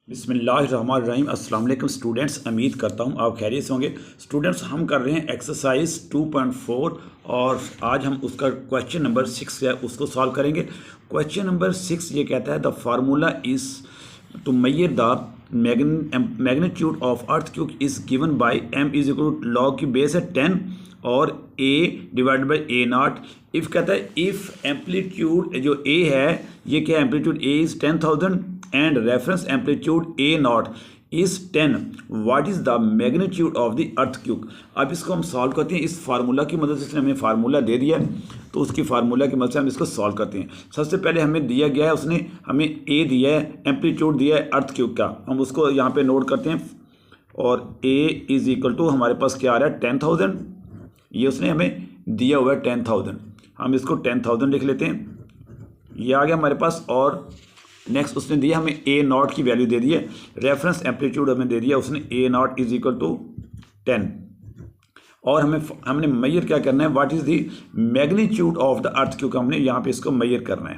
बिस्मिल्लाहिर्रहमानिर्रहीम। अस्सलाम वालेकुम स्टूडेंट्स, उम्मीद करता हूँ आप खैरियत से होंगे। स्टूडेंट्स, हम कर रहे हैं एक्सरसाइज 2.4 और आज हम उसका क्वेश्चन नंबर 6 है उसको सॉल्व करेंगे। क्वेश्चन नंबर 6 ये कहता है the formula is to measure the magnitude of earthquake is given by m is equal to log की बेस है 10 और a divide by a naught. If कहता है इफ़ एम्पलीट्यूड जो a है ये क्या है, amplitude a is 10,000 and reference amplitude a not is 10, what is the magnitude of the earth cube. अब इसको हम सॉल्व करते हैं इस फार्मूला की मदद से। इसने हमें फार्मूला दे दिया है तो उसकी फार्मूला की मदद से हम इसको सॉल्व करते हैं। सबसे पहले हमें दिया गया है, उसने हमें a दिया है, एम्पलीट्यूड दिया है अर्थ क्यूब का, हम उसको यहाँ पे नोट करते हैं। और a इज़ इक्वल टू हमारे पास क्या आ रहा है 10,000, ये उसने हमें दिया हुआ है 10,000, हम इसको 10,000 लिख लेते हैं, ये आ गया हमारे पास। और नेक्स्ट उसने दिया हमें a नॉट की वैल्यू दे दी है, रेफरेंस एम्पलीट्यूड हमें दे दिया उसने a naught is equal to 10। और हमने मेजर क्या करना है, what is the magnitude of the earthquake, हमने यहाँ पे इसको मेजर करना है।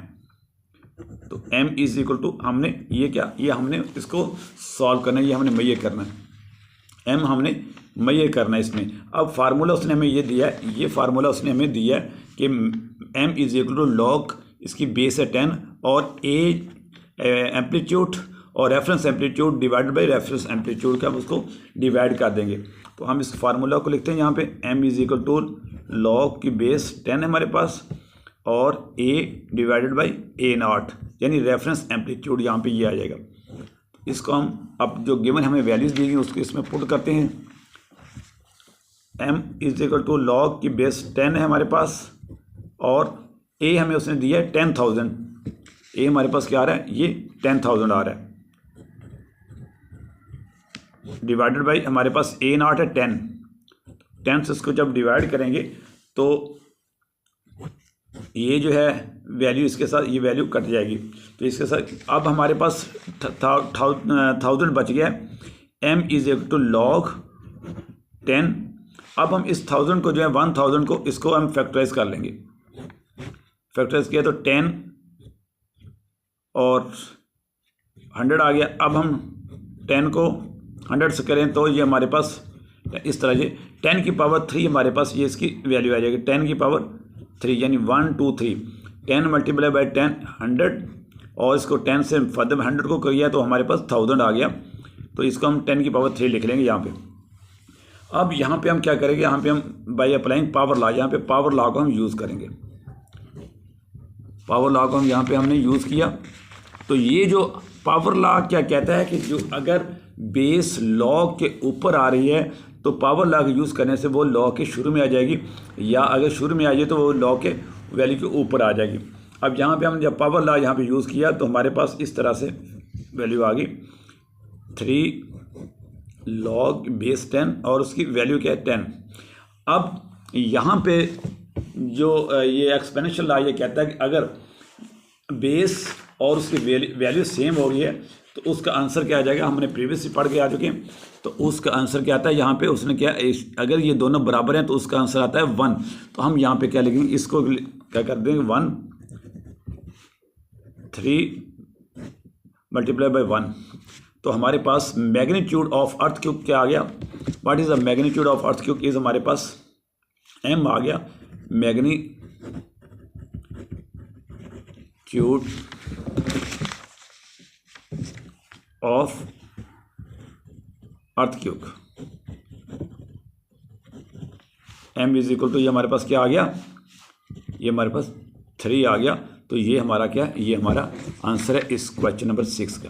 तो m इज इक्वल टू हमने ये क्या, ये हमने इसको सॉल्व करना है, ये हमने मेजर करना है, m हमने मेजर करना है इसमें। अब फार्मूला उसने हमें ये दिया है, ये फार्मूला उसने हमें दिया है कि m is equal to log इसकी बेस है 10 और a एम्पलीट्यूड और reference amplitude divided by reference amplitude का, हम उसको डिवाइड कर देंगे। तो हम इस फार्मूला को लिखते हैं यहाँ पे m is equal to log की बेस 10 है हमारे पास और a divided by a naught, यानी रेफरेंस एम्पलीट्यूड यहाँ पे ये आ जाएगा। इसको हम अब जो गिवन हमें वैल्यूज दी गई उसको इसमें पुट करते हैं। m is equal to log की बेस 10 है हमारे पास और a हमें उसने दिया है 10,000, a हमारे पास क्या आ रहा है, ये 10,000 आ रहा है, डिवाइडेड बाई हमारे पास a नॉट है 10 से इसको जब डिवाइड करेंगे तो ये जो है वैल्यू इसके साथ ये वैल्यू कट जाएगी, तो इसके साथ अब हमारे पास 1000 बच गया है। m is equal to log 10। अब हम इस 1000 को जो है 1000 को इसको हम फैक्टराइज कर लेंगे, फैक्टराइज किया तो 10 और 100 आ गया। अब हम 10 को 100 से करें तो ये हमारे पास इस तरह से 10 की पावर 3 हमारे पास ये इसकी वैल्यू आ जाएगी, 10 की पावर 3 यानी 1 2 3, 10 मल्टीप्लाई बाई 10 100 और इसको 10 से फर्दर 100 को किया तो हमारे पास 1000 आ गया, तो इसको हम 10 की पावर 3 लिख लेंगे यहाँ पे। अब यहाँ पे हम क्या करेंगे, यहाँ पे हम बाई अप्लाइंग पावर लॉ, यहाँ पे पावर लॉ को हम यूज़ करेंगे। पावर लॉ को हम यहाँ पे हमने यूज़ किया तो ये जो पावर लॉ क्या कहता है कि जो अगर बेस लॉग के ऊपर आ रही है तो पावर लॉ के यूज़ करने से वो लॉ के शुरू में आ जाएगी, या अगर शुरू में आ जाए तो वो लॉ के वैल्यू के ऊपर आ जाएगी। अब यहाँ पे हम जब पावर लॉ यहाँ पे यूज़ किया तो हमारे पास इस तरह से वैल्यू आ गई 3 लॉग बेस 10 और उसकी वैल्यू क्या है 10। अब यहाँ पे जो ये एक्सपोनेंशियल लॉ ये कहता है कि अगर बेस और उसकी वैल्यू सेम हो रही है तो उसका आंसर क्या आ जाएगा, हमने प्रीवियसली पढ़ के आ चुके हैं। तो उसका आंसर क्या आता है, यहाँ पे उसने क्या, अगर ये दोनों बराबर हैं तो उसका आंसर आता है 1। तो हम यहाँ पे क्या लिखेंगे, इसको क्या कर देंगे 1 3 मल्टीप्लाई बाई 1। तो हमारे पास मैग्नीट्यूड ऑफ अर्थ क्यूब क्या आ गया, what is the magnitude of earthquake is हमारे पास m आ गया, magnitude of earthquake m is equal to ये हमारे पास क्या आ गया, ये हमारे पास 3 आ गया। तो ये हमारा क्या, ये हमारा आंसर है इस क्वेश्चन नंबर 6 का।